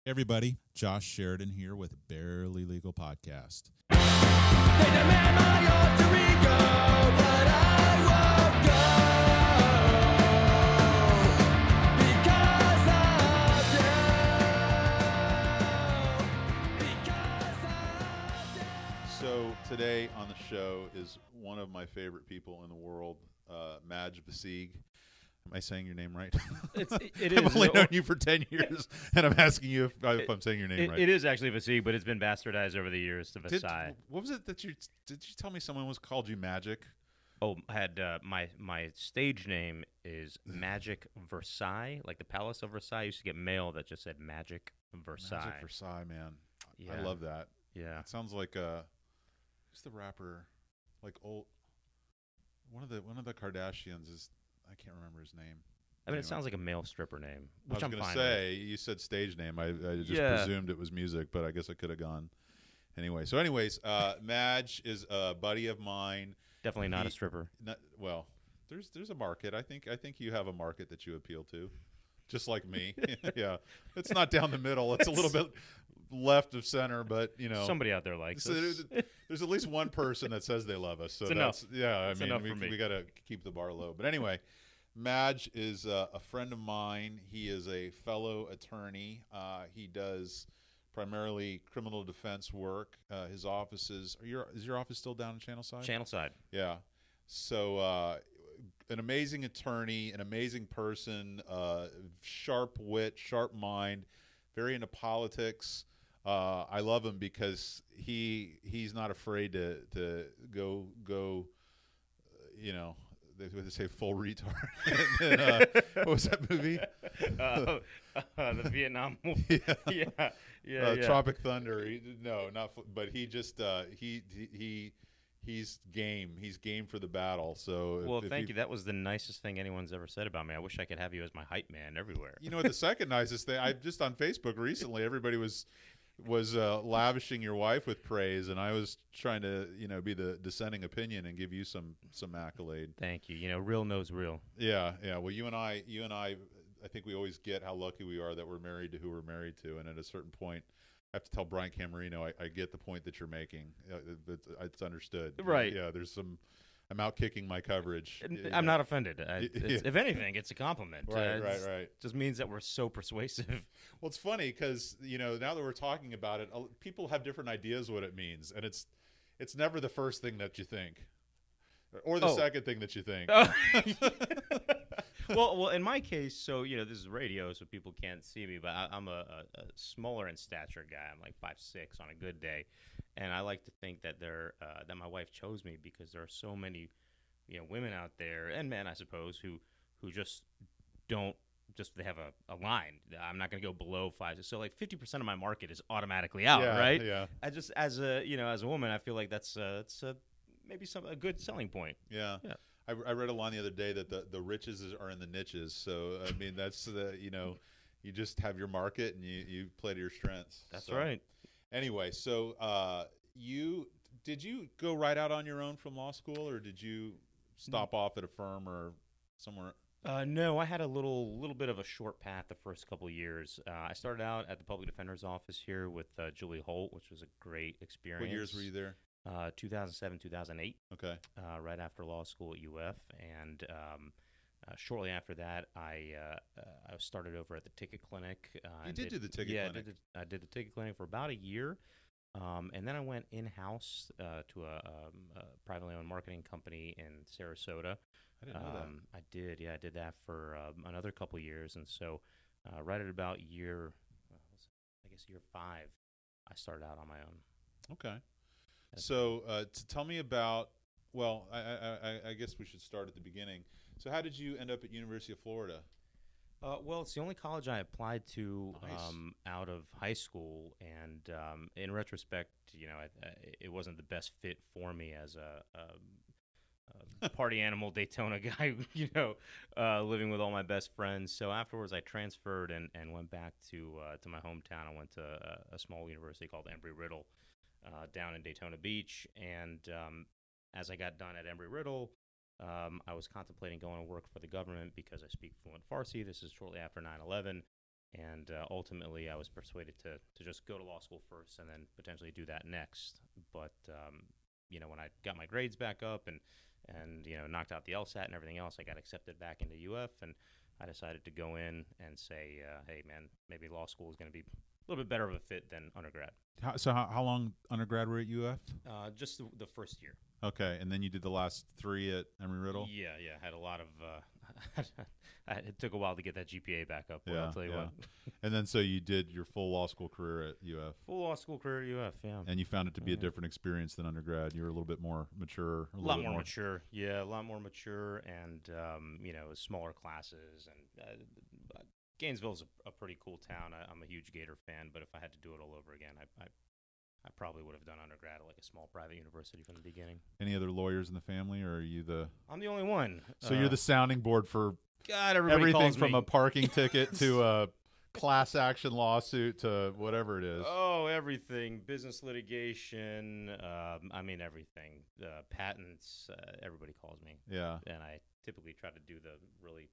Hey everybody, Josh Sheridan here with Barely Legal Podcast. They demand my alter ego, but I won't go because of you. So today on the show is one of my favorite people in the world, Maj Vasigh. Am I saying your name right? It I've is. only known you for 10 years, and I'm asking you if I'm saying your name right. It is actually Vasigh, but it's been bastardized over the years to Vasigh. What was it that did you tell me someone was called you Magic? Oh, I had my stage name is Magic Versailles, like the Palace of Versailles. I used to get mail that just said Magic Versailles. Magic Versailles, man. Yeah. I love that. Yeah. It sounds like who's the rapper? Like old one of the Kardashians is. I can't remember his name. I mean, it sounds like a male stripper name, I which was I'm going to fine say, you said stage name. I just Yeah. presumed it was music, but I guess I could have gone. Anyway, Maj is a buddy of mine. with. Definitely not a stripper. Well, there's a market. I think you have a market that you appeal to, just like me. Yeah, it's not down the middle. It's a little bit left of center, but you know, Somebody out there likes us. there's at least one person that says they love us. So It's that's enough. yeah. I It's mean, enough for me. we got to keep the bar low. But anyway, Maj is a friend of mine. He is a fellow attorney. He does primarily criminal defense work. His office is your office still down in Channelside? Channelside. Yeah. So an amazing attorney, an amazing person, sharp wit, sharp mind, very into politics. I love him because he's not afraid to go you know, they say full retard. And, what was that movie? The Vietnam movie. Yeah. Tropic Thunder. But he just he's game. He's game for the battle. So Well, thank you. That was the nicest thing anyone's ever said about me. I wish I could have you as my hype man everywhere. You know what? The second nicest thing, I just on Facebook recently, everybody was lavishing your wife with praise, and I was trying to be the dissenting opinion and give you some accolade. Thank you. Real knows real. Yeah. Well, you and I think we always get how lucky we are that we're married to who we're married to, and at a certain point, I have to tell Brian Camerino I get the point that you're making. It's understood. Right. Yeah. I'm out kicking my coverage. I'm not offended. If anything, it's a compliment. Right. Just means that we're so persuasive. Well, it's funny because now that we're talking about it, people have different ideas what it means, and it's never the first thing that you think, or the second thing that you think. Well, in my case, so this is radio, so people can't see me, but I'm a smaller in stature guy. I'm like 5'6" on a good day, and I like to think that that my wife chose me because there are so many, women out there and men, I suppose, who just don't. They have a line. I'm not going to go below 5. So like 50% of my market is automatically out, right? Yeah. I just as a woman, I feel like that's maybe a good selling point. Yeah. I read a line the other day that the riches are in the niches. So I mean that's you just have your market and you play to your strengths. That's right. Anyway, so did you go right out on your own from law school, or did you stop off at a firm or somewhere? No, I had a little bit of a short path the first couple of years. I started out at the public defender's office here with Julie Holt, which was a great experience. What years were you there? 2007, 2008. Okay. Right after law school at UF, and shortly after that, I started over at the ticket clinic. You did do the ticket clinic. I did the ticket clinic for about a year, and then I went in-house to a privately owned marketing company in Sarasota. I didn't know that. I did, I did that for another couple of years, and so right at about year 5, I started out on my own. Okay. So tell me about. Well, I guess we should start at the beginning. So how did you end up at University of Florida? Well, it's the only college I applied to Nice. out of high school, and in retrospect, it wasn't the best fit for me as a party animal Daytona guy, living with all my best friends. So afterwards, I transferred and went back to my hometown. I went to a small university called Embry-Riddle down in Daytona Beach, and as I got done at Embry-Riddle, I was contemplating going to work for the government because I speak fluent Farsi. This is shortly after 9/11. And ultimately, I was persuaded to just go to law school first and then potentially do that next. But when I got my grades back up and knocked out the LSAT and everything else, I got accepted back into UF, and I decided to go in and say, hey, man, maybe law school is going to be a little bit better of a fit than undergrad. How long undergrad were at UF? Just the first year. Okay, and then you did the last 3 at Embry-Riddle? Yeah. Had a lot of it took a while to get that GPA back up, but I'll tell you what. And then so you did your full law school career at UF. Full law school career at UF, yeah. And you found it to be a different experience than undergrad. You were a little bit more mature. A lot more mature. Yeah, a lot more mature, and smaller classes. And Gainesville's a pretty cool town. I'm a huge Gator fan, but if I had to do it all over again, I probably would have done undergrad at like a small private university from the beginning. Any other lawyers in the family, or are you the? I'm the only one. So you're the sounding board for God. Everybody everything calls from me. a parking ticket to a class action lawsuit to whatever it is. Oh, everything. Business litigation. Everything. Patents. Everybody calls me. Yeah. And I typically try to do the really,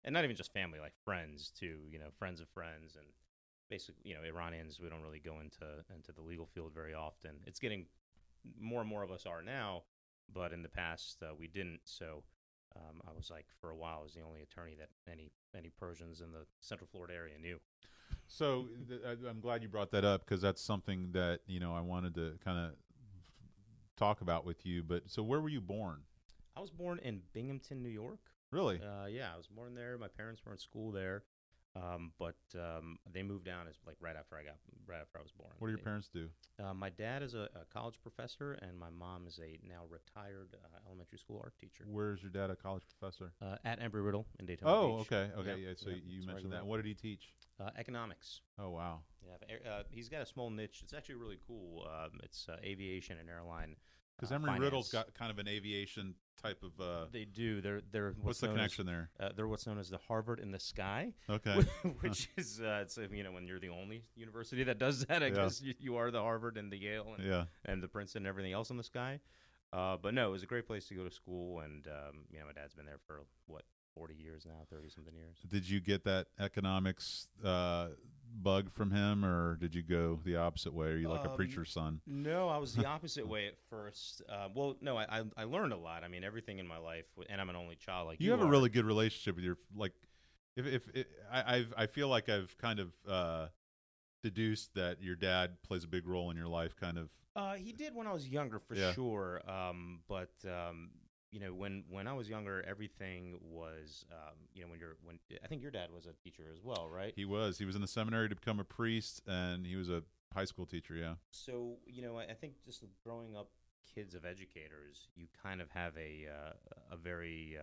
and not even just family, like friends too. Friends of friends, and basically, Iranians. We don't really go into the legal field very often. It's getting more and more of us are now, but in the past we didn't. So I was like, for a while, I was the only attorney that any Persians in the Central Florida area knew. So I'm glad you brought that up, because that's something that I wanted to kind of talk about with you. But so where were you born? I was born in Binghamton, New York. Really? Yeah, I was born there. My parents were in school there, but they moved down right after I was born. What do your parents do? My dad is a college professor, and my mom is a now retired elementary school art teacher. Where's your dad a college professor? At Embry-Riddle in Daytona Beach. Okay. Yep. Yeah. So you That's mentioned where I that. What did he teach? Economics. Oh wow. Yeah, he's got a small niche. It's actually really cool. It's aviation and airline. Because Embry-Riddle's got kind of an aviation type of. They do. They're what's the connection there? They're what's known as the Harvard in the Sky. Okay. Which is when you're the only university that does that, I guess you are the Harvard and the Yale and the Princeton and everything else in the sky. But no, it was a great place to go to school, and my dad's been there for 40 years now, 30-something years. Did you get that economics bug from him, or did you go the opposite way? Are you like a preacher's son? No, I was the opposite way at first. No, I learned a lot. I mean, everything in my life, and I'm an only child. Like you have a really good relationship with your I feel like I've kind of deduced that your dad plays a big role in your life, kind of. He did when I was younger, for sure. But when I was younger, everything was, when I think your dad was a teacher as well, right? He was in the seminary to become a priest, and he was a high school teacher. Yeah. So I think just growing up, kids of educators, you kind of have a very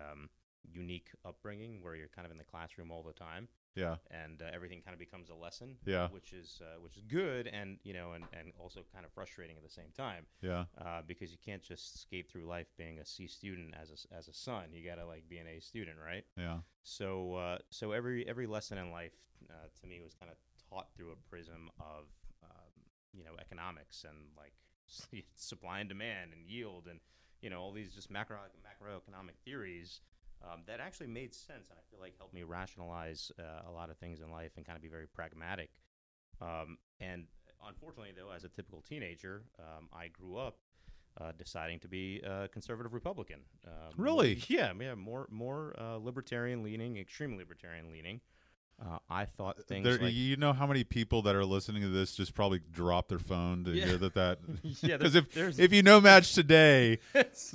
unique upbringing where you're kind of in the classroom all the time. Yeah. And everything kind of becomes a lesson. Yeah. Which is good, and and also kind of frustrating at the same time. Yeah. Because you can't just skate through life being a C student as a son. You gotta be an A student, right? Yeah. So every lesson in life to me was kind of taught through a prism of economics and supply and demand and yield and all these just macroeconomic theories. That actually made sense, and I feel like helped me rationalize a lot of things in life and kind of be very pragmatic. And unfortunately, though, as a typical teenager, I grew up deciding to be a conservative Republican. Really? Yeah, more libertarian leaning, extreme libertarian leaning. I thought things like... You know how many people that are listening to this just probably drop their phone to hear that? Yeah, because if you know Match today, it's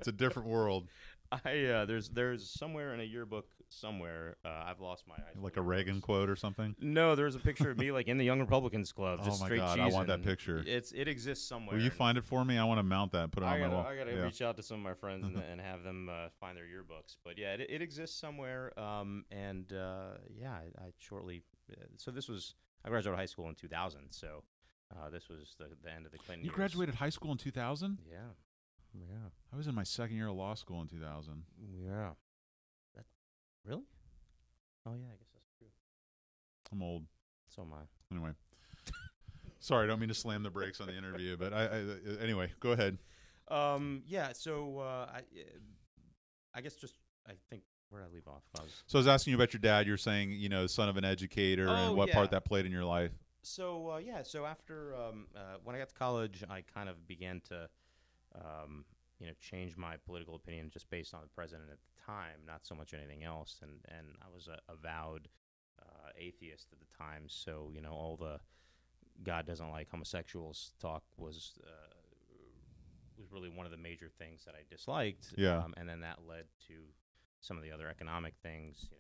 a different world. There's somewhere in a yearbook somewhere. I've lost my eyes. Like a Reagan quote or something? No, there's a picture of me in the Young Republicans Club. Oh Just my straight God, I want that picture. It exists somewhere. Will you find it for me? I want to mount that and put it on my wall. I gotta reach out to some of my friends and have them find their yearbooks. But yeah, it exists somewhere. I shortly. So this was I graduated high school in 2000. So this was the end of the Clinton. You graduated high school in 2000? Yeah. Yeah. I was in my second year of law school in 2000. Yeah. Really? Oh, yeah, I guess that's true. I'm old. So am I. Anyway. Sorry, I don't mean to slam the brakes on the interview, but anyway, go ahead. Yeah, so I guess I think where did I leave off? So I was asking you about your dad. You're saying, son of an educator, and what part that played in your life. So so after when I got to college, I kind of began to change my political opinion just based on the president at the time, not so much anything else. And I was a avowed atheist at the time, so all the God doesn't like homosexuals talk was really one of the major things that I disliked. Yeah. And then that led to some of the other economic things.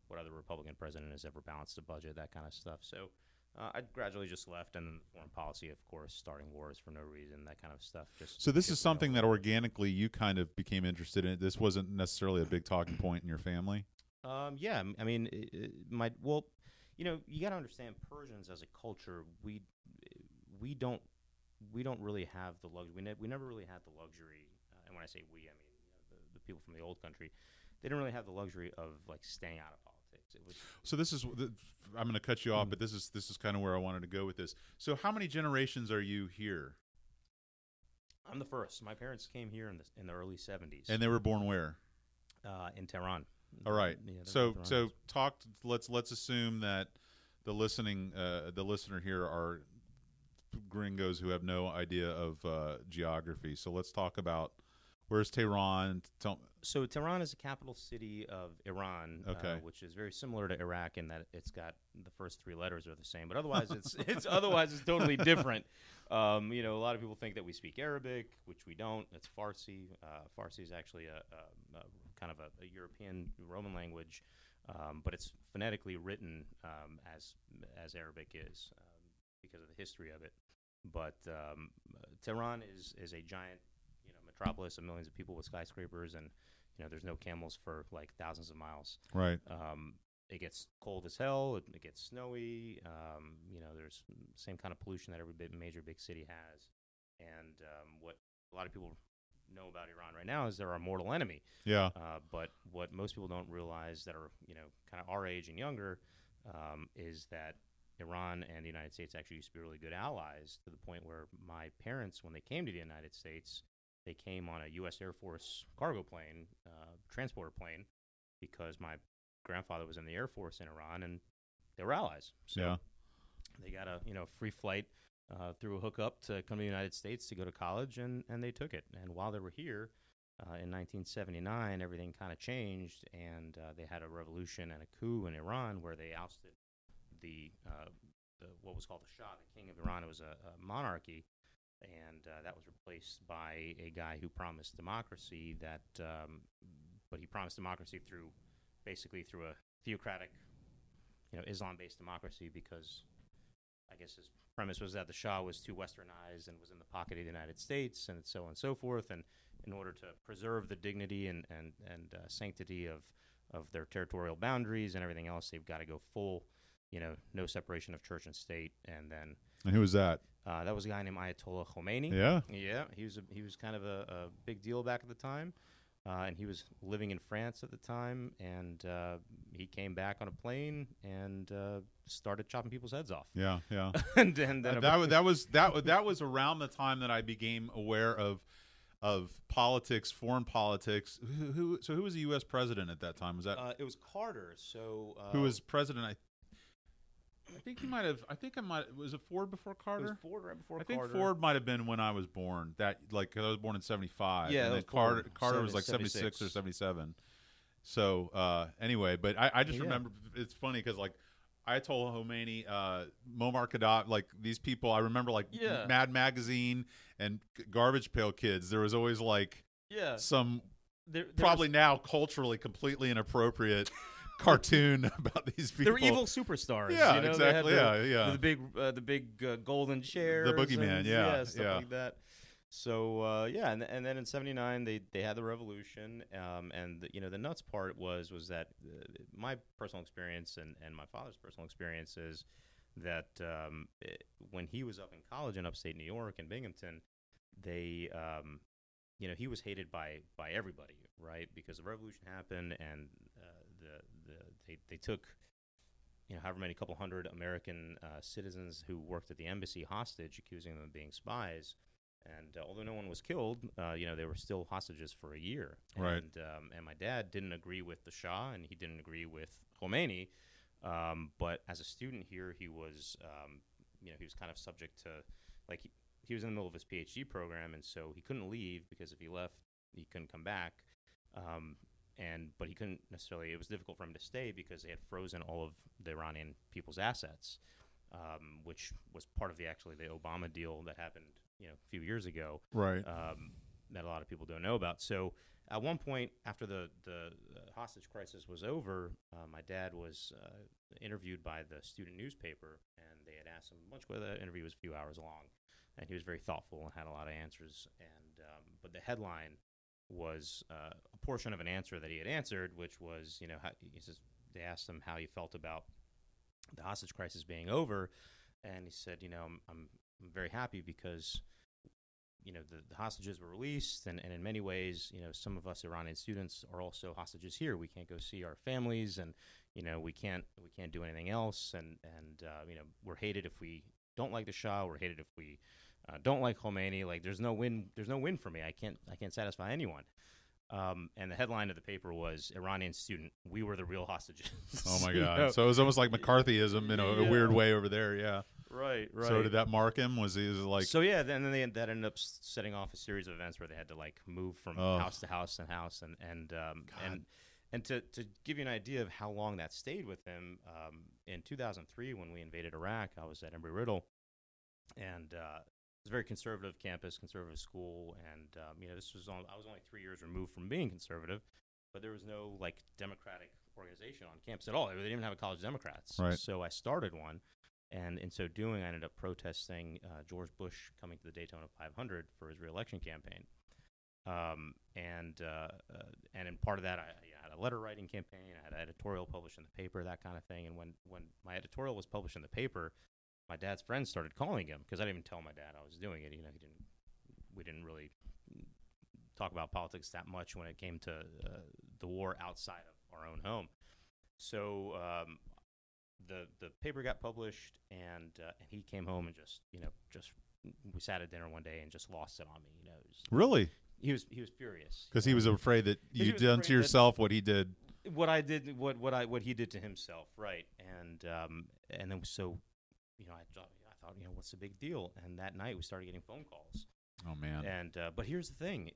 What other Republican president has ever balanced a budget, that kind of stuff. So I gradually just left, and then foreign policy, of course, starting wars for no reason, that kind of stuff. So this is something that organically you kind of became interested in. This wasn't necessarily a big talking point in your family. Yeah, I mean, you got to understand Persians as a culture. We don't really have the luxury. We never really had the luxury. And when I say we, I mean the people from the old country. They didn't really have the luxury of staying out of politics. So this is I'm going to cut you off, but this is kind of where I wanted to go with this. So how many generations are you here? I'm the first. My parents came here in the early 70s. And they were born where? In Tehran. All right. Yeah, so let's assume that the listener here are gringos who have no idea of geography. So let's talk about where's Tehran? So Tehran is the capital city of Iran, okay. Which is very similar to Iraq in that it's got the first three letters are the same, but otherwise it's totally different. A lot of people think that we speak Arabic, which we don't. It's Farsi. Farsi is actually a kind of a European Roman language, but it's phonetically written as Arabic is because of the history of it. But Tehran is a giant metropolis of millions of people with skyscrapers, and there's no camels for thousands of miles. Right. It gets cold as hell. It gets snowy. There's same kind of pollution that every major big city has. And what a lot of people know about Iran right now is they're our mortal enemy. Yeah. But what most people don't realize that are kind of our age and younger is that Iran and the United States actually used to be really good allies, to the point where my parents, when they came to the United States, they came on a U.S. Air Force cargo plane, transporter plane, because my grandfather was in the Air Force in Iran, and they were allies. So they got a free flight through a hookup to come to the United States to go to college, and they took it. And while they were here, in 1979, everything kind of changed, and they had a revolution and a coup in Iran where they ousted the what was called the Shah, the king of Iran. It was a monarchy. And that was replaced by a guy who promised democracy. But he promised democracy through a theocratic, Islam-based democracy, because I guess his premise was that the Shah was too westernized and was in the pocket of the United States, and so on and so forth. And in order to preserve the dignity and sanctity of their territorial boundaries and everything else, they've got to go full, no separation of church and state. And who was that? That was a guy named Ayatollah Khomeini. Yeah. Yeah, he was kind of a big deal back at the time, and he was living in France at the time, and he came back on a plane and started chopping people's heads off. Yeah, yeah. and then that was around the time that I became aware of politics, foreign politics. Who was the U.S. president at that time? Was that? It was Carter. So who was president? I think he might have. I think I might. Was it Ford before Carter? It was Ford right before I Carter. think Ford might have been when I was born. That 'cause I was born in '75. Yeah, and then Carter was like 76 or 77. So anyway, but I just remember. It's funny because Ayatollah Khomeini, Muammar Gaddafi, these people. I remember Mad Magazine and Garbage Pail Kids. There was always some probably now culturally completely inappropriate cartoon about these people. They were evil superstars. Yeah, exactly. The big golden chairs. The boogeyman. Stuff like that. So and then in '79 they had the revolution. And the nuts part was that my personal experience and my father's personal experience is that when he was up in college in upstate New York in Binghamton, they he was hated by everybody, right? Because the revolution happened, and they took however many couple hundred American citizens who worked at the embassy hostage, accusing them of being spies, And although no one was killed, they were still hostages for a year. Right. And my dad didn't agree with the Shah, and he didn't agree with Khomeini. But as a student here, he was, he was kind of subject to, like, he was in the middle of his PhD program, and so he couldn't leave because if he left, he couldn't come back. But he couldn't necessarily. It was difficult for him to stay because they had frozen all of the Iranian people's assets, which was part of the Obama deal that happened, a few years ago. Right. That a lot of people don't know about. So at one point, after the hostage crisis was over, my dad was interviewed by the student newspaper, and they had asked him a bunch. The interview was a few hours long, and he was very thoughtful and had a lot of answers. And but the headline was a portion of an answer that he had answered, which was, he says they asked him how he felt about the hostage crisis being over, and he said, I'm very happy because, the hostages were released, and in many ways, some of us Iranian students are also hostages here. We can't go see our families, and we can't do anything else, and we're hated if we don't like the Shah. We're hated if we don't like Khomeini. Like there's no win for me. I can't satisfy anyone. And the headline of the paper was Iranian student, we were the real hostages. Oh my God. So it was almost like McCarthyism in a weird way over there. Yeah. Right. So did that mark him? Was he like? So yeah, then that ended up setting off a series of events where they had to like move from house to house and house, and to give you an idea of how long that stayed with him, in 2003 when we invaded Iraq, I was at Embry-Riddle, and it was a very conservative campus, conservative school, and I was only 3 years removed from being conservative, but there was no like Democratic organization on campus at all. They didn't even have a college Democrats. Right. So I started one. And in so doing, I ended up protesting George Bush coming to the Daytona 500 for his reelection campaign. And in part of that, I had a letter writing campaign. I had an editorial published in the paper, that kind of thing. And when my editorial was published in the paper, my dad's friends started calling him because I didn't even tell my dad I was doing it. We didn't really talk about politics that much when it came to the war outside of our own home. So. The paper got published, and he came home and just we sat at dinner one day and just lost it on me. Really? He was furious because he was afraid that you'd done to yourself what he did. What I did, what he did to himself, right? And then so I thought what's the big deal? And that night we started getting phone calls. Oh man! And but here's the thing.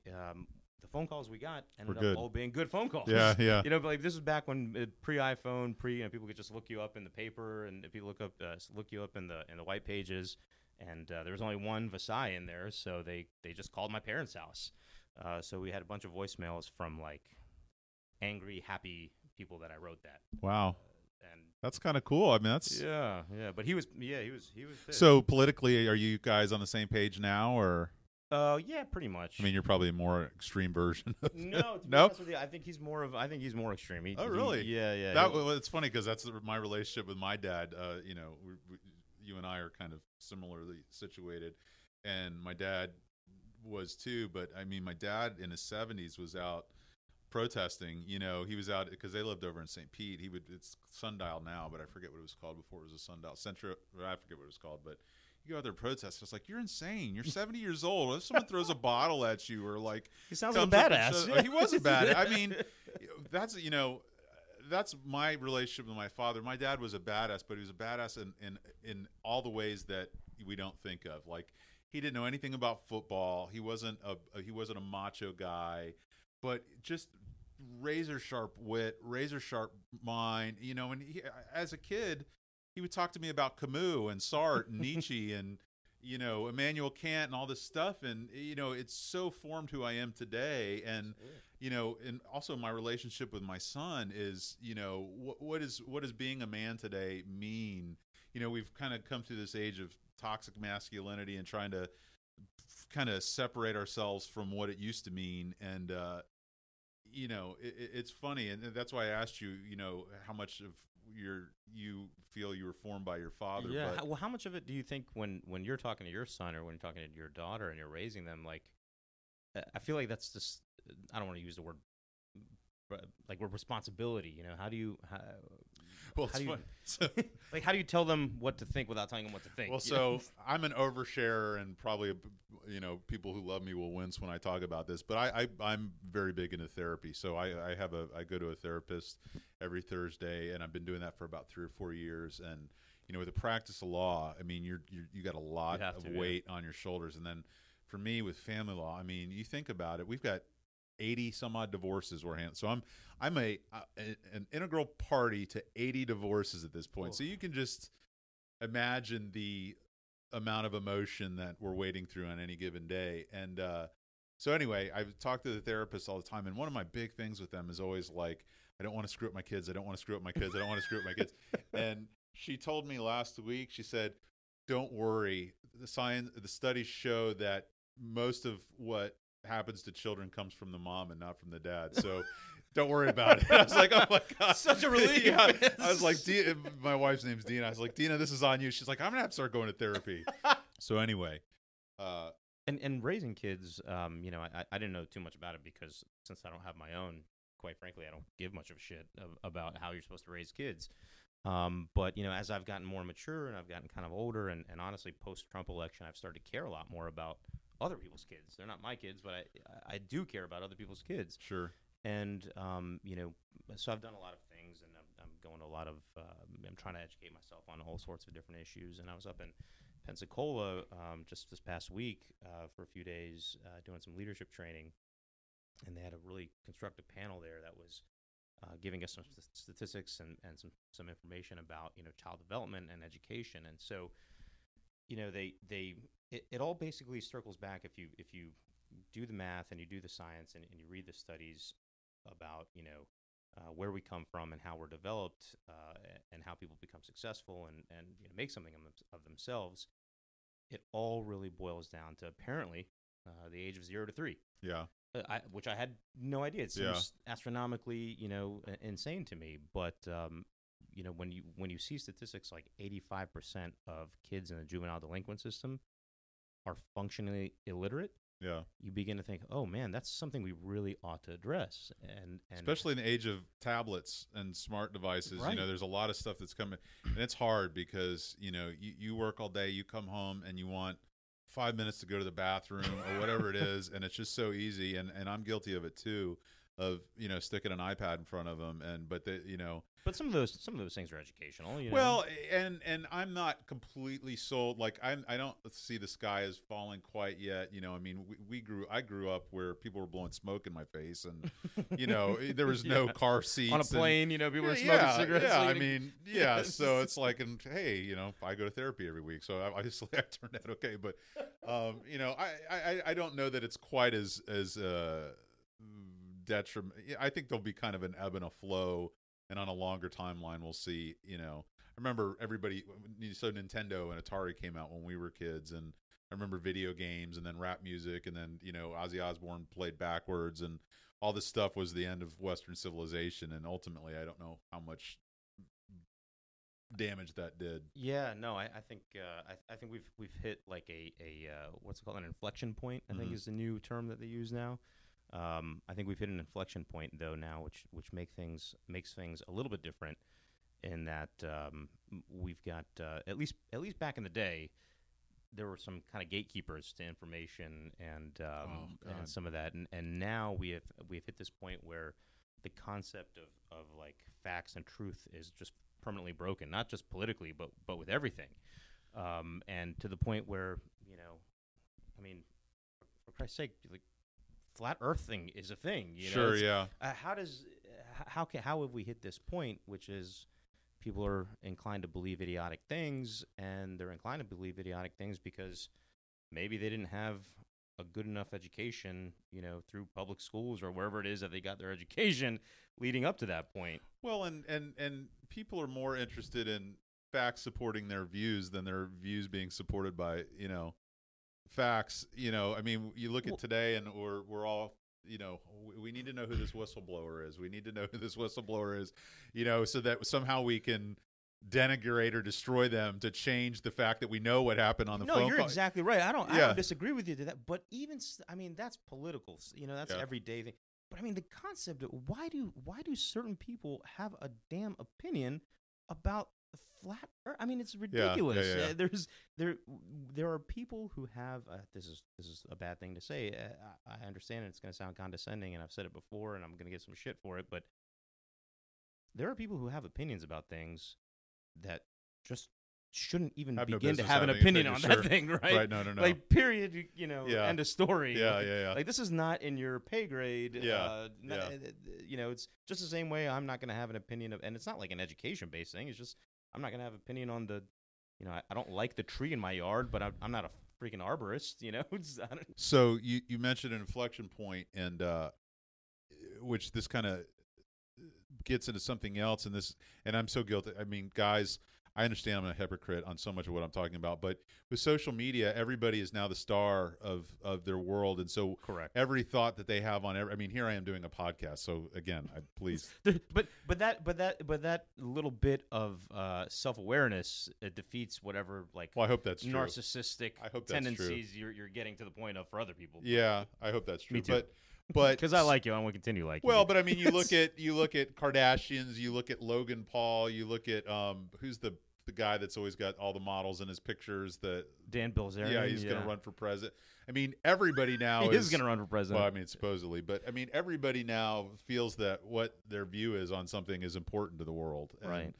The phone calls we got ended up all being good phone calls. Yeah. But like this was back when pre-iPhone, people could just look you up in the paper, and if you look you up in the white pages, and there was only one Vasigh in there, so they just called my parents' house. So we had a bunch of voicemails from like angry, happy people that I wrote that. Wow. And that's kind of cool. I mean, that's yeah. But he was pissed. So politically, are you guys on the same page now, or? Yeah, pretty much. I mean, you're probably a more extreme version of No, to be no? honest with you, I think he's more extreme. Really? Yeah. It's funny because that's my relationship with my dad. You and I are kind of similarly situated, and my dad was too. But I mean, my dad in his 70s was out protesting. He was out because they lived over in St. Pete. It's Sundial now, but I forget what it was called before. It was a Sundial Centro. I forget what it was called, but. You go out there protest. It's like, you're insane. You're 70 years old. If someone throws a bottle at you or like he sounds like a badass. He was a badass. I mean, that's my relationship with my father. My dad was a badass, but he was a badass in all the ways that we don't think of. Like he didn't know anything about football. He wasn't a macho guy, but just razor sharp wit, razor sharp mind. And as a kid. He would talk to me about Camus and Sartre and Nietzsche and, Immanuel Kant and all this stuff. And, it's so formed who I am today. And, and also my relationship with my son is, what does being a man today mean? We've kind of come through this age of toxic masculinity and trying to kind of separate ourselves from what it used to mean. And, it's funny. And that's why I asked you, how much of you feel you were formed by your father. Yeah. But how much of it do you think when you're talking to your son or when you're talking to your daughter and you're raising them, like, I feel like that's just, I don't want to use the word, like, responsibility. How do you, how do you tell them what to think without telling them what to think? Well, so I'm an oversharer and probably people who love me will wince when I talk about this, but I'm very big into therapy. So I go to a therapist every Thursday, and I've been doing that for about 3 or 4 years. And with the practice of law, I mean, you got a lot of weight on your shoulders. And then for me with family law, I mean, you think about it, we've got 80 some odd divorces we're handling. So I'm an integral party to 80 divorces at this point. So you can just imagine the amount of emotion that we're wading through on any given day. And so anyway, I've talked to the therapist all the time, and one of my big things with them is always like, I don't want to screw up my kids. I don't want to screw up my kids. I don't want to screw up my kids. And she told me last week, she said, don't worry. The studies show that most of what happens to children comes from the mom and not from the dad. So don't worry about it. I was like, oh my God. Such a relief. Yeah. I was like, my wife's name's Dina. I was like, Dina, this is on you. She's like, I'm going to have to start going to therapy. So anyway. And raising kids, I didn't know too much about it because since I don't have my own, quite frankly, I don't give much of a shit about how you're supposed to raise kids. But, as I've gotten more mature and I've gotten kind of older and honestly post-Trump election, I've started to care a lot more about other people's kids. They're not my kids, but I do care about other people's kids. Sure. And, so I've done a lot of things, and I'm going to a lot of, I'm trying to educate myself on all sorts of different issues. And I was up in Pensacola just this past week for a few days doing some leadership training. And they had a really constructive panel there that was giving us some statistics and some information about, child development and education. And so, it all basically circles back if you do the math and you do the science and you read the studies about where we come from and how we're developed and how people become successful and make something of themselves. It all really boils down to apparently the age of 0 to 3. Yeah. Which I had no idea. It seems astronomically, insane to me. But when you see statistics like 85% of kids in the juvenile delinquent system are functionally illiterate, you begin to think, oh man, that's something we really ought to address. And especially in the age of tablets and smart devices, right. There's a lot of stuff that's coming, and it's hard because you work all day, you come home, and you want 5 minutes to go to the bathroom or whatever it is, and it's just so easy. And I'm guilty of it too, of sticking an iPad in front of them, But some of those things are educational. Well, and I'm not completely sold. Like I don't see the sky as falling quite yet. I grew up where people were blowing smoke in my face, and there was no car seats on a plane. People were smoking cigarettes. Yeah. So it's like, and hey, I go to therapy every week, so obviously I turned out okay. But I don't know that it's quite as detriment. I think there'll be kind of an ebb and a flow. And on a longer timeline, we'll see, I remember so Nintendo and Atari came out when we were kids. And I remember video games and then rap music. And then, Ozzy Osbourne played backwards. And all this stuff was the end of Western civilization. And ultimately, I don't know how much damage that did. Yeah, no, I think we've hit like a what's it called, an inflection point, I think is the new term that they use now. I think we've hit an inflection point though now, which makes things a little bit different in that we've got at least back in the day there were some kind of gatekeepers to information and some of that, and now we've hit this point where the concept of like facts and truth is just permanently broken, not just politically but with everything, and to the point where for Christ's sake, like, flat earthing is a thing, Sure, yeah. How have we hit this point, which is people are inclined to believe idiotic things, and they're inclined to believe idiotic things because maybe they didn't have a good enough education, through public schools or wherever it is that they got their education leading up to that point. Well, and people are more interested in facts supporting their views than their views being supported by, facts. You look at today, and we're all, we need to know who this whistleblower is. We need to know who this whistleblower is, so that somehow we can denigrate or destroy them to change the fact that we know what happened on the phone call. No, you're exactly right. I don't disagree with you to that. But even, that's political. That's everyday thing. But the concept of why do certain people have a damn opinion about flat Earth. I mean, it's ridiculous. There are people who have this is a bad thing to say. I understand it's going to sound condescending, and I've said it before, and I'm going to get some shit for it. But there are people who have opinions about things that just shouldn't even begin to have an opinion on that thing, right? Right, no. Like, period, end of story. Yeah. Like, this is not in your pay grade. Yeah. It's just the same way I'm not going to have an opinion of, and it's not like an education-based thing. It's just I'm not going to have an opinion on the, I don't like the tree in my yard, but I'm not a freaking arborist, So you mentioned an inflection point, and which this kind of gets into something else, and I'm so guilty. I mean, guys, I understand I'm a hypocrite on so much of what I'm talking about, but with social media, everybody is now the star of their world, and so correct. Every thought that they have on I mean, here I am doing a podcast, so again, please. But that little bit of self-awareness defeats whatever Well, I hope that's true. Narcissistic I hope that's tendencies true. you're getting to the point of for other people. Yeah, I hope that's true. Me too. But because I like you, I want to continue liking you. Well, but I mean, you look at Kardashians, you look at Logan Paul, you look at who's the guy that's always got all the models in his pictures. Dan Bilzerian. Yeah, he's going to run for president. I mean, everybody now is going to run for president. Well, I mean, supposedly, but I mean, everybody now feels that what their view is on something is important to the world. And, right.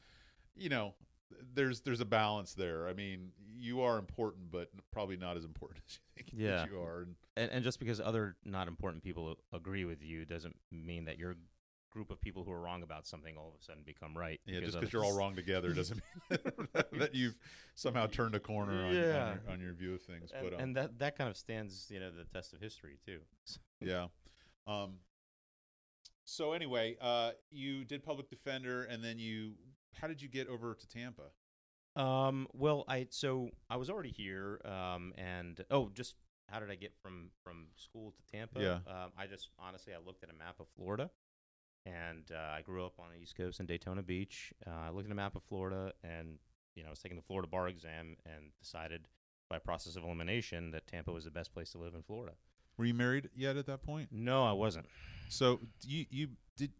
There's a balance there. I mean, you are important, but probably not as important as you think that you are. And just because other not important people agree with you doesn't mean that your group of people who are wrong about something all of a sudden become right. Yeah, just because you're all wrong together doesn't mean that you've somehow turned a corner on your view of things. And that kind of stands, the test of history too. Yeah. So anyway, you did public defender, and then how did you get over to Tampa? Well, I was already here, and just how did I get from school to Tampa? Yeah. I just honestly, I looked at a map of Florida, and I grew up on the East Coast in Daytona Beach. I looked at a map of Florida, and I was taking the Florida bar exam, and decided by process of elimination that Tampa was the best place to live in Florida. Were you married yet at that point? No, I wasn't. So you did.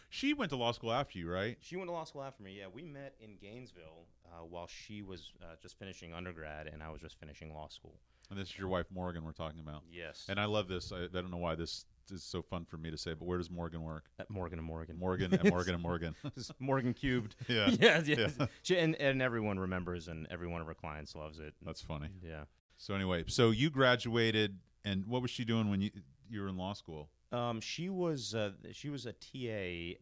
She went to law school after you, right? She went to law school after me, yeah. We met in Gainesville while she was just finishing undergrad and I was just finishing law school. And this is your wife, Morgan, we're talking about. Yes. And I love this. I don't know why this is so fun for me to say, but where does Morgan work? At Morgan and Morgan. Morgan and Morgan and Morgan. Morgan cubed. Yeah. Yeah. She, and everyone remembers, and every one of her clients loves it. That's funny. Yeah. So anyway, so you graduated, and what was she doing when you were in law school? She was a TA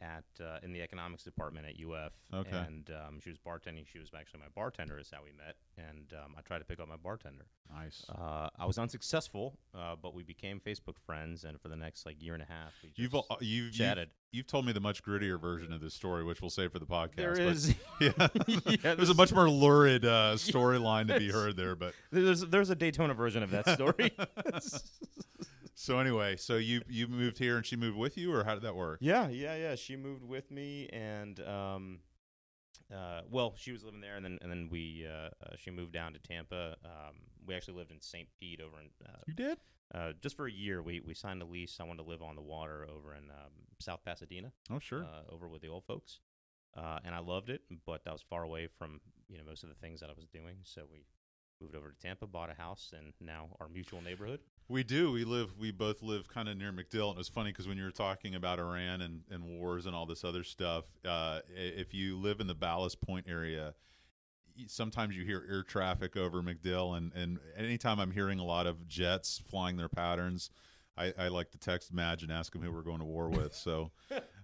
in the economics department at UF. Okay. And she was bartending. She was actually my bartender. Is how we met. And I tried to pick up my bartender. Nice. I was unsuccessful, but we became Facebook friends, and for the next year and a half, we you've chatted. You've told me the much grittier version of this story, which we'll save for the podcast. There is. There's a much more lurid storyline to be heard there, but there's a Daytona version of that story. So anyway, so you moved here and she moved with you, or how did that work? Yeah. She moved with me, and she was living there, and then she moved down to Tampa. We actually lived in St. Pete over in. You did? Just for a year. We signed a lease. I wanted to live on the water over in South Pasadena. Oh, sure. Over with the old folks, and I loved it, but that was far away from most of the things that I was doing. So we moved over to Tampa, bought a house, and now our mutual neighborhood. We do. We both live kind of near MacDill. And it was funny because when you were talking about Iran and wars and all this other stuff, if you live in the Ballast Point area, sometimes you hear air traffic over MacDill. And anytime I'm hearing a lot of jets flying their patterns, I like to text Madge and ask them who we're going to war with. So,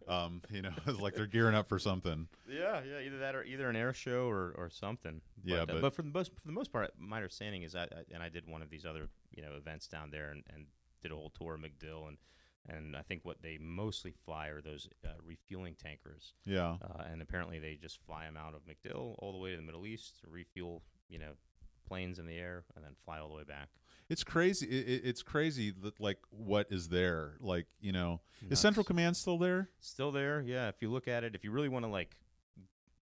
it's like they're gearing up for something. Yeah, either that or either an air show or something. But for the most part, my understanding is that, and I did one of these other events down there and did a whole tour of MacDill, and I think what they mostly fly are those refueling tankers. Yeah. And apparently they just fly them out of MacDill all the way to the Middle East to refuel, planes in the air, and then fly all the way back. It's crazy. It's crazy that, like, what is there? Like, Nuts. Is Central Command still there? Still there, yeah. If you look at it, if you really want to,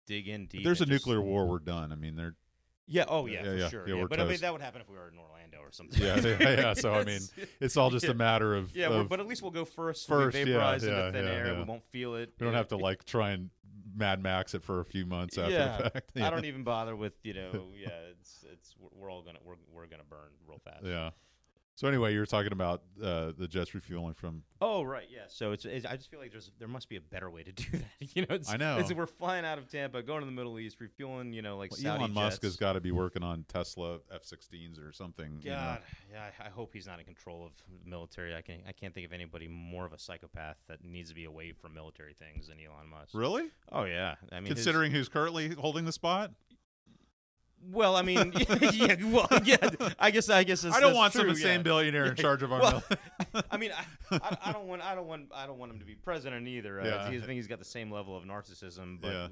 dig in deep. If there's a nuclear war, we're done. I mean, they're... Yeah, for sure. Yeah, but I mean, that would happen if we were in Orlando or something. Yeah. So, I mean, it's all just a matter of... but at least we'll go first. First, we vaporize into yeah, thin air. yeah. We won't feel it. We don't have to, try and Mad Max it for a few months after the fact. I don't even bother with it's we're all we're gonna burn real fast. Yeah. So anyway, you were talking about the jets refueling from. Oh right, yeah. So it's I just feel like there must be a better way to do that. I know. We're flying out of Tampa, going to the Middle East, refueling. Like Saudi Elon Musk jets. has got to be working on Tesla F-16s or something. God, yeah. I hope he's not in control of the military. I can't think of anybody more of a psychopath that needs to be away from military things than Elon Musk. Really? Oh yeah. I mean, considering who's currently holding the spot. Well, I mean, yeah. Well, yeah. I guess I don't want true, some insane billionaire in charge of our. I mean, I don't want him to be president either. I think he's got the same level of narcissism, but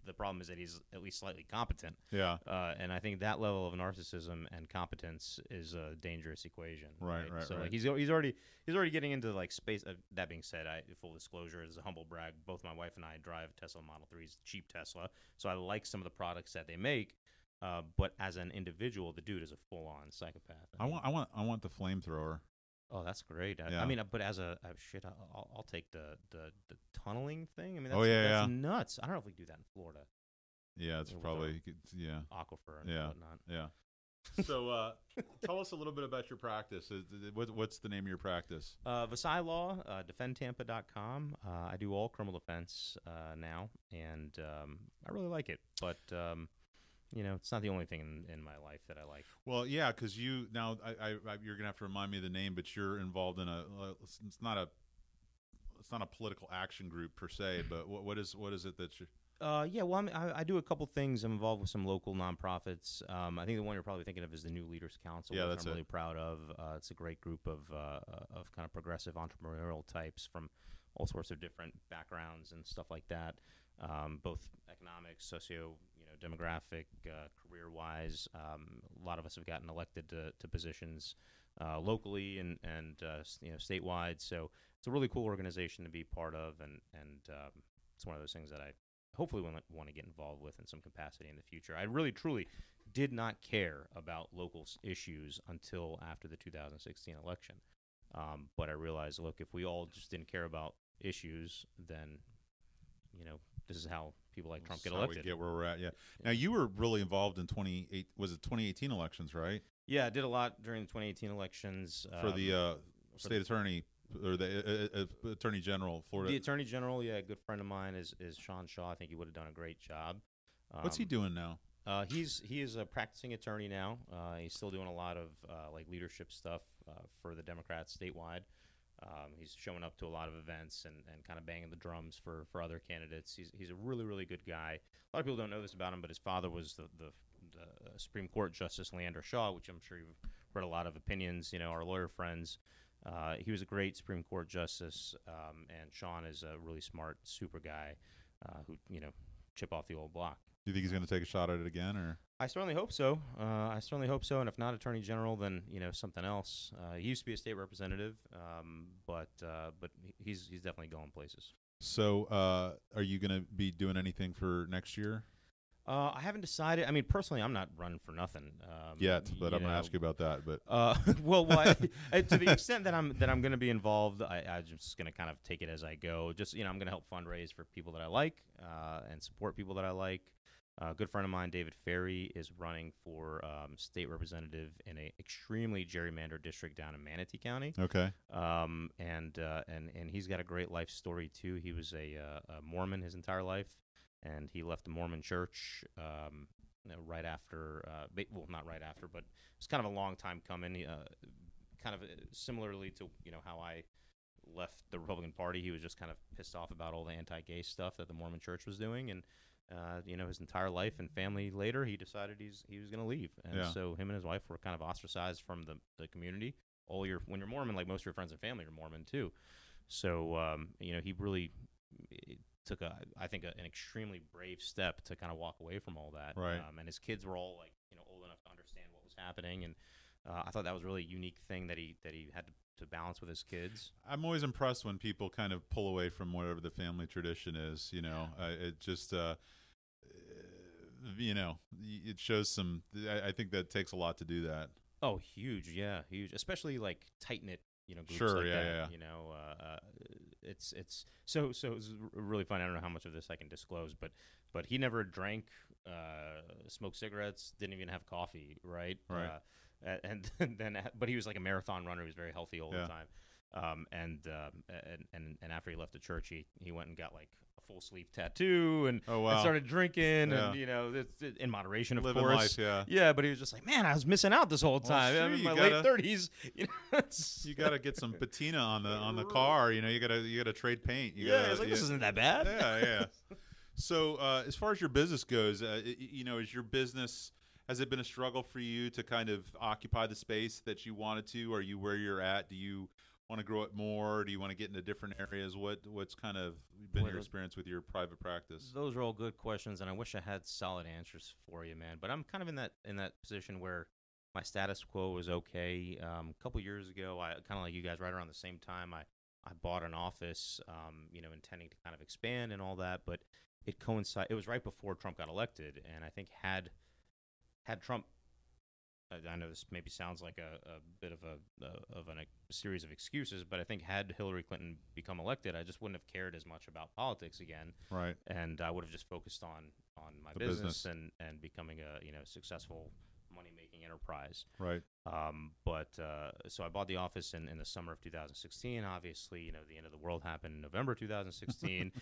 the problem is that he's at least slightly competent. Yeah. And I think that level of narcissism and competence is a dangerous equation. Right. So right. Like, he's already getting into like space. That being said, full disclosure, as a humble brag, both my wife and I drive Tesla Model 3s, cheap Tesla. So I like some of the products that they make. But as an individual, the dude is a full-on psychopath. I want the flamethrower. Oh, that's great. Yeah. I mean, but as I'll take the tunneling thing. I mean, that's nuts. I don't know if we can do that in Florida. Yeah, it's probably aquifer and whatnot. Yeah. So tell us a little bit about your practice. What's the name of your practice? Vasigh Law, defendtampa.com. I do all criminal defense now, and I really like it. But it's not the only thing in my life that I like. Well, yeah, because you're gonna have to remind me of the name, but you're involved in it's not a political action group per se, but what is it that you? Well, I do a couple things. I'm involved with some local nonprofits. I think the one you're probably thinking of is the New Leaders Council, which I'm really proud of. It's a great group of kind of progressive entrepreneurial types from all sorts of different backgrounds and stuff like that, both economic, socio, demographic, career-wise. A lot of us have gotten elected to positions locally and statewide. So it's a really cool organization to be part of, and it's one of those things that I hopefully want to get involved with in some capacity in the future. I really, truly did not care about local issues until after the 2016 election. But I realized, look, if we all just didn't care about issues, then, this is how people like Trump get elected. We get where we're at, yeah. Now, you were really involved in 2018 elections, right? Yeah, I did a lot during the 2018 elections. For the state attorney, or the attorney general of Florida. The attorney general, a good friend of mine is Sean Shaw. I think he would have done a great job. What's he doing now? He is a practicing attorney now. He's still doing a lot of leadership stuff for the Democrats statewide. He's showing up to a lot of events and kind of banging the drums for other candidates. He's a really, really good guy. A lot of people don't know this about him, but his father was the Supreme Court Justice Leander Shaw, which I'm sure you've heard a lot of opinions, our lawyer friends. He was a great Supreme Court justice, and Sean is a really smart, super guy who, chip off the old block. Do you think he's going to take a shot at it again, or? I certainly hope so. And if not Attorney General, then something else. He used to be a state representative, but he's definitely going places. So, are you going to be doing anything for next year? I haven't decided. I mean, personally, I'm not running for nothing yet, but I'm going to ask you about that. But to the extent that I'm going to be involved, I'm just going to kind of take it as I go. Just I'm going to help fundraise for people that I like and support people that I like. A good friend of mine, David Ferry, is running for state representative in an extremely gerrymandered district down in Manatee County. Okay. And he's got a great life story too. He was a Mormon his entire life, and he left the Mormon church right after. Not right after, but it was kind of a long time coming. Kind of similarly to how I left the Republican Party. He was just kind of pissed off about all the anti-gay stuff that the Mormon church was doing, and his entire life and family later, he decided he was going to leave. And so him and his wife were kind of ostracized from the community. When you're Mormon, like most of your friends and family are Mormon too. So, he really took I think an extremely brave step to kind of walk away from all that. Right. And his kids were all old enough to understand what was happening. And I thought that was a really unique thing that he had to balance with his kids. I'm always impressed when people kind of pull away from whatever the family tradition is. It just it shows some. I think that takes a lot to do that. Oh, huge, yeah, huge, especially like tight knit, groups sure, like yeah, that. Yeah. it's really fun. I don't know how much of this I can disclose, but he never drank, smoked cigarettes, didn't even have coffee, right? Right. And then, but he was like a marathon runner. He was very healthy all the time. And after he left the church, he went and got like a full sleeve tattoo and, Oh, wow. and started drinking Yeah. and in moderation, of Living course. life, yeah. Yeah, but he was just like, man, I was missing out this whole time. sure, I'm in you my gotta- late 30s. You got to get some patina on the car. You gotta trade paint. You Yeah, gotta, it's like, this isn't that bad. Yeah. So as far as your business goes, is your business, has it been a struggle for you to kind of occupy the space that you wanted to? Are you where you're at? Do you want to grow it more? Do you want to get into different areas? What's kind of been your experience with your private practice? Those are all good questions, and I wish I had solid answers for you, man. But I'm kind of in that position where my status quo was okay. A couple years ago, I kind of like you guys, right around the same time, I bought an office, intending to kind of expand and all that. But it coincided. It was right before Trump got elected, and I think had Trump. I know this maybe sounds like a bit of a series of excuses, but I think had Hillary Clinton become elected, I just wouldn't have cared as much about politics again. Right. And I would have just focused on my The business, business. and becoming a successful money-making enterprise. Right. So I bought the office in the summer of 2016. Obviously, the end of the world happened in November 2016,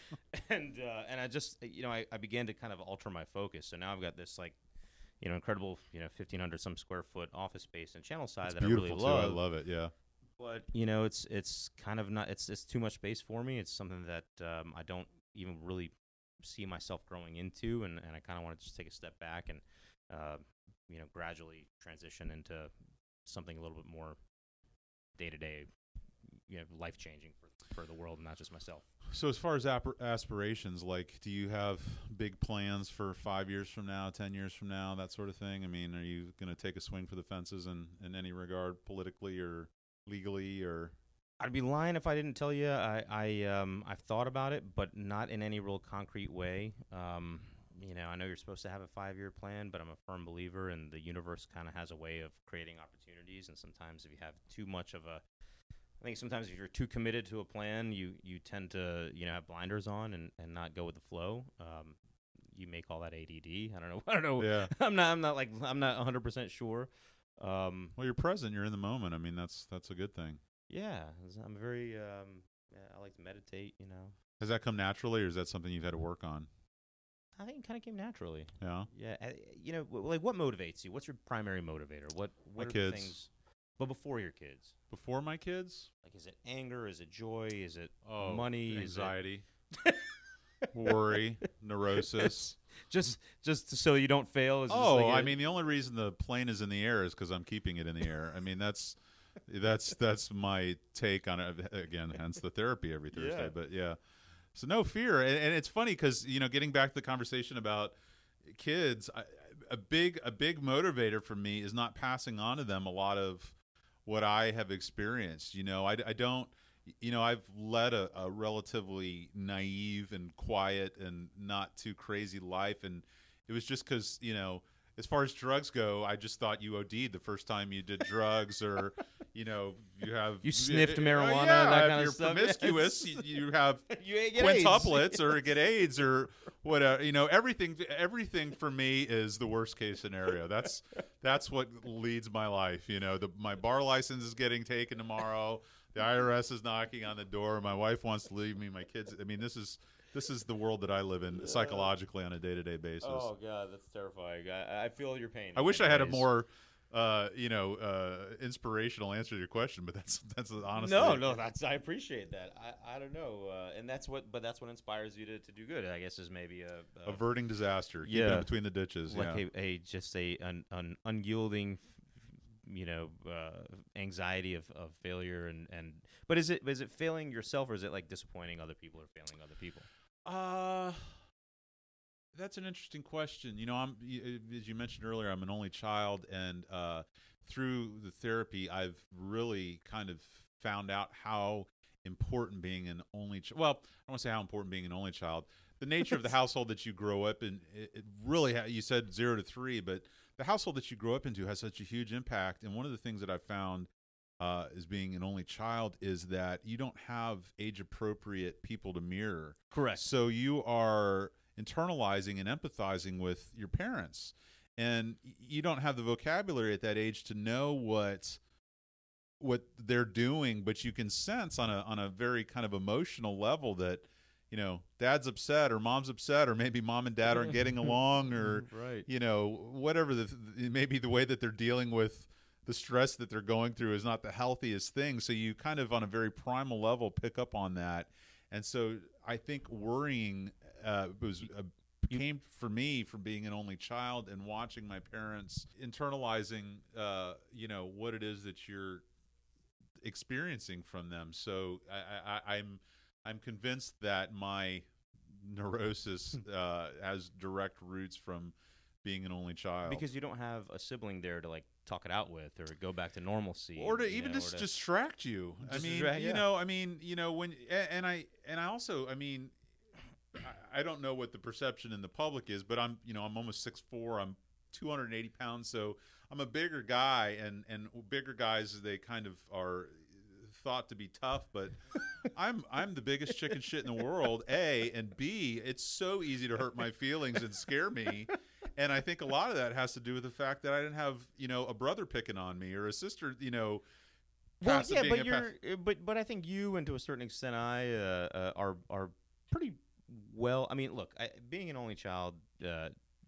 and I just I began to kind of alter my focus. So now I've got this incredible 1,500 some square foot office space in Channelside It's that I beautiful really love. too. I love it. Yeah. But it's kind of not. It's too much space for me. It's something that I don't even really see myself growing into, and I kind of want to just take a step back and gradually transition into something a little bit more day to day, life changing for the world and not just myself. So as far as aspirations, like, do you have big plans for 5 years from now, 10 years from now, that sort of thing? I mean, are you going to take a swing for the fences in any regard, politically or legally, or? I'd be lying if I didn't tell you. I've thought about it, but not in any real concrete way. I know you're supposed to have a 5-year plan, but I'm a firm believer in the universe kind of has a way of creating opportunities. And sometimes if you have too much of I think sometimes if you're too committed to a plan, you tend to have blinders on and not go with the flow. You may call that ADD. I don't know. Yeah. I'm not 100% sure. Well, you're present. You're in the moment. I mean, that's a good thing. Yeah, I'm very. I like to meditate. Has that come naturally, or is that something you've had to work on? I think it kind of came naturally. Yeah. Yeah. Like what motivates you? What's your primary motivator? What My are the kids. things? But before your kids, Before my kids? like, is it anger? Is it joy? Is it Oh, money? anxiety, worry, neurosis. Just so you don't fail? Is Oh, just like I mean, the only reason the plane is in the air is because I'm keeping it in the air. I mean, that's my take on it. Again, hence the therapy every Thursday. Yeah. But yeah, so no fear, and it's funny because getting back to the conversation about kids, a big motivator for me is not passing on to them a lot of what I have experienced. I don't. I've led a relatively naive and quiet and not too crazy life, and it was just because as far as drugs go, I just thought you OD'd the first time you did drugs, or you sniffed marijuana, Yeah, that if kind of you're stuff. promiscuous, you have you get AIDS. quintuplets or get AIDS or whatever. Everything for me is the worst case scenario. That's what leads my life. My bar license is getting taken tomorrow. The IRS is knocking on the door. My wife wants to leave me. My kids. I mean, this is the world that I live in psychologically on a day-to-day basis. Oh God, that's terrifying. I feel your pain. I wish I had a more inspirational answer to your question, but that's honestly No, I appreciate that. I don't know, and that's what inspires you to do good. I guess is maybe averting disaster, keeping it between the ditches, like an unyielding, anxiety of failure and. But is it failing yourself, or is it like disappointing other people or failing other people? That's an interesting question. As you mentioned earlier, I'm an only child, and through the therapy, I've really kind of found out how important being an only child. Well, I want to say how important being an only child. The nature of the household that you grow up in, it really. You said 0 to 3, but the household that you grow up into has such a huge impact. And one of the things that I've found as being an only child is that you don't have age-appropriate people to mirror. Correct. So you are internalizing and empathizing with your parents, and you don't have the vocabulary at that age to know what they're doing, but you can sense on a very kind of emotional level that, you know, dad's upset or mom's upset, or maybe mom and dad aren't getting along, or right. you know, whatever maybe the way that they're dealing with the stress that they're going through is not the healthiest thing. So you kind of on a very primal level pick up on that. And so I think worrying came for me from being an only child and watching my parents internalizing, you know, what it is that you're experiencing from them. So I'm convinced that my neurosis has direct roots from being an only child, because you don't have a sibling there to like talk it out with or go back to normalcy, or to even just distract you. I mean, you know, when and I also, I mean, I don't know what the perception in the public is, but I'm almost 6'4", I'm 280 pounds, so I'm a bigger guy, and bigger guys, they kind of are thought to be tough, but I'm the biggest chicken shit in the world, A, and B, it's so easy to hurt my feelings and scare me. And I think a lot of that has to do with the fact that I didn't have, you know, a brother picking on me or a sister, you know. Well, yeah, but I think you, and to a certain extent, I are pretty well. I mean, look, being an only child,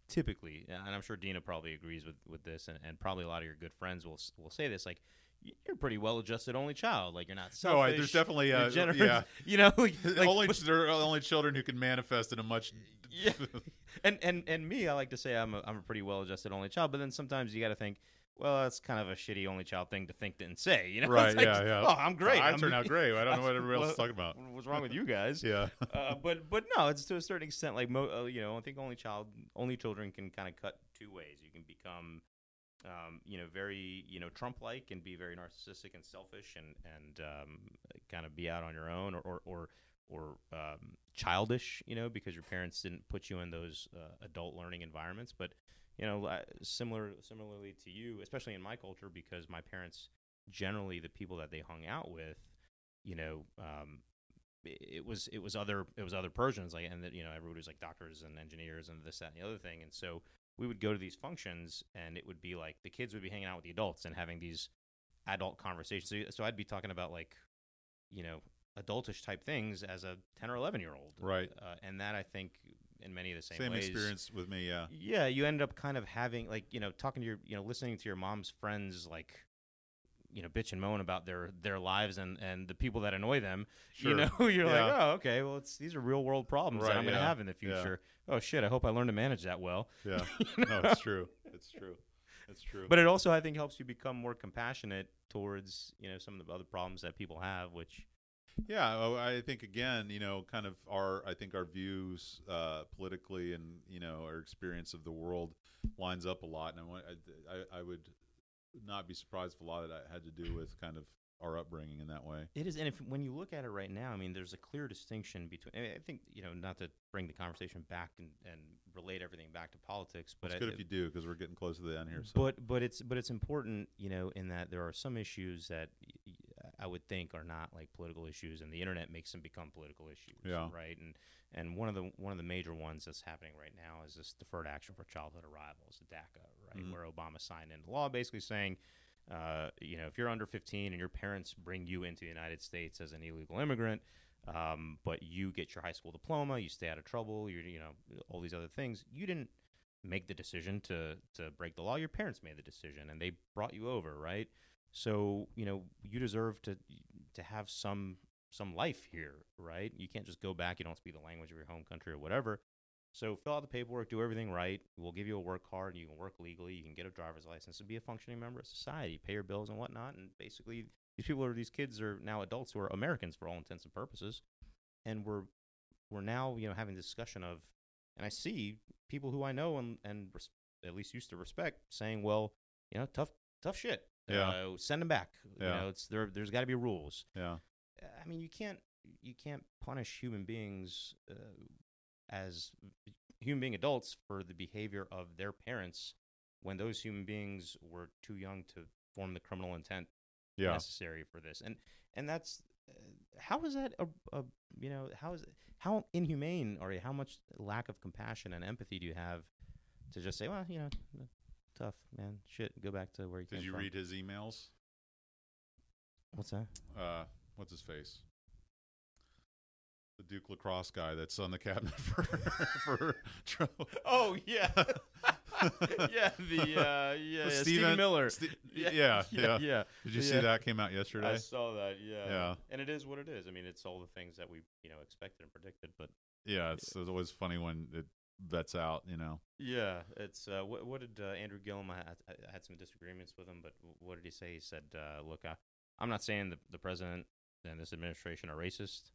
typically, and I'm sure Dina probably agrees with this, and probably a lot of your good friends will say this, like, you're a pretty well-adjusted only child. Like, you're not selfish. No, there's definitely generous, yeah. You know, there are only children who can manifest in a much. Yeah. and me, I like to say I'm a pretty well-adjusted only child. But then sometimes you got to think, well, that's kind of a shitty only child thing to think and say. You know, right? Like, yeah. Oh, I'm great. I turned out great. I don't know what everybody else is talking about. What's wrong with you guys? Yeah. But no, it's to a certain extent like you know, I think only children can kind of cut two ways. You can become you know, very, you know, Trump-like and be very narcissistic and selfish and kind of be out on your own, or childish, you know, because your parents didn't put you in those adult learning environments. But, you know, similarly to you, especially in my culture, because my parents, generally the people that they hung out with, you know, it was other Persians, like, and that, you know, everybody was like doctors and engineers and this, that, and the other thing. And so we would go to these functions, and it would be like the kids would be hanging out with the adults and having these adult conversations. So I'd be talking about, like, you know, adultish type things as a 10 or 11-year-old. Right. And that, I think, in many of the same ways, experience with me, yeah. Yeah, you end up kind of having, like, you know, talking to your, you know, listening to your mom's friends, like, you know, bitch and moan about their lives and the people that annoy them. Sure. You know, you're like, oh, okay, well, these are real world problems that I'm going to have in the future. Yeah. Oh shit, I hope I learn to manage that well. Yeah. No, it's true. It's true. It's true. But it also, I think, helps you become more compassionate towards, you know, some of the other problems that people have, which. Yeah, I think, again, you know, kind of our views politically and, you know, our experience of the world lines up a lot. And I would not be surprised if a lot of that had to do with kind of our upbringing in that way. It is, and when you look at it right now, I mean, there's a clear distinction between. I think, you know, not to bring the conversation back and relate everything back to politics, but it's good if you do, because we're getting close to the end here. So. But it's important, you know, in that there are some issues that I would think are not like political issues, and the internet makes them become political issues. Yeah. Right. And one of the major ones that's happening right now is this deferred action for childhood arrivals, DACA, right, where Obama signed into law basically saying, you know, if you're under 15 and your parents bring you into the United States as an illegal immigrant, but you get your high school diploma, you stay out of trouble, you know, all these other things, you didn't make the decision to break the law. Your parents made the decision, and they brought you over, right? So, you know, you deserve to have some life here, right? You can't just go back. You don't speak the language of your home country or whatever. So fill out the paperwork, do everything right. We'll give you a work card, and you can work legally. You can get a driver's license and be a functioning member of society, pay your bills and whatnot. And basically, these kids are now adults who are Americans for all intents and purposes. And we're now, you know, having this discussion of, and I see people who I know and at least used to respect saying, well, you know, tough shit. Yeah. Send them back. Yeah. You know, there's got to be rules. Yeah. I mean, you can't punish human beings as human being adults for the behavior of their parents when those human beings were too young to form the criminal intent necessary for this. And that's how is that how inhumane or how much lack of compassion and empathy do you have to just say, well, tough, man, shit, go back to where you came from. Did you read his emails? What's that? What's his face? The Duke lacrosse guy that's on the cabinet for Trump. Oh yeah, Stephen Miller. Yeah. Did you see that came out yesterday? I saw that. Yeah. And it is what it is. I mean, it's all the things that we expected and predicted. But yeah, it's always funny when it vets out. Yeah, it's what did Andrew Gillum? I had some disagreements with him, but what did he say? He said, "Look, I'm not saying the president and this administration are racist.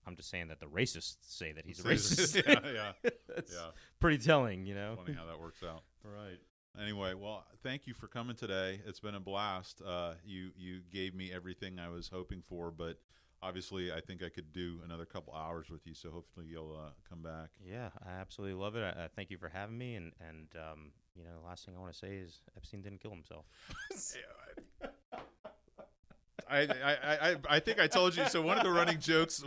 I'm just saying that the racists say that he's a racist." yeah. That's pretty telling, Funny how that works out. Right. Anyway, well, thank you for coming today. It's been a blast. You gave me everything I was hoping for, but obviously I think I could do another couple hours with you, so hopefully you'll come back. Yeah, I absolutely love it. I thank you for having me, and the last thing I want to say is Epstein didn't kill himself. I think I told you. So one of the running jokes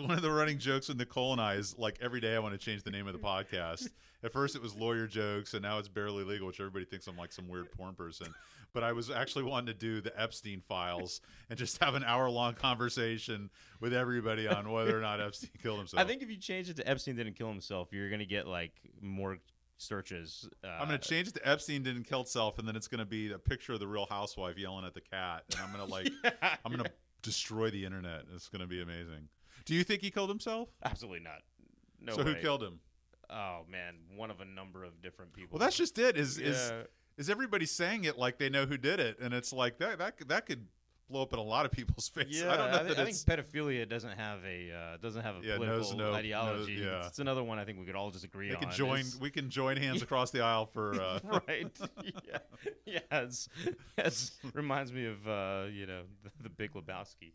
with Nicole and I is like every day I want to change the name of the podcast. At first it was lawyer jokes, and now it's barely legal, which everybody thinks I'm like some weird porn person. But I was actually wanting to do the Epstein files and just have an hour-long conversation with everybody on whether or not Epstein killed himself. I think if you change it to Epstein didn't kill himself, you're going to get like more searches. I'm going to change it to Epstein didn't kill himself, and then it's going to be a picture of the Real Housewife yelling at the cat, and I'm going to I'm going to destroy the internet. It's going to be amazing. Do you think he killed himself? Absolutely not. No So way. who killed him? Oh man, one of a number of different people. Well, that's just it. Is everybody saying it like they know who did it, and it's like that could blow up in a lot of people's faces. Yeah, I don't know I think pedophilia doesn't have a political ideology. Yeah. It's another one I think we could all just agree on. We can join hands across the aisle for right. Yeah. It reminds me of the Big Lebowski.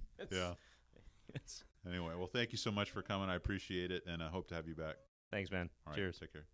Anyway, well, thank you so much for coming. I appreciate it, and I hope to have you back. Thanks, man. All right, Cheers. Take care.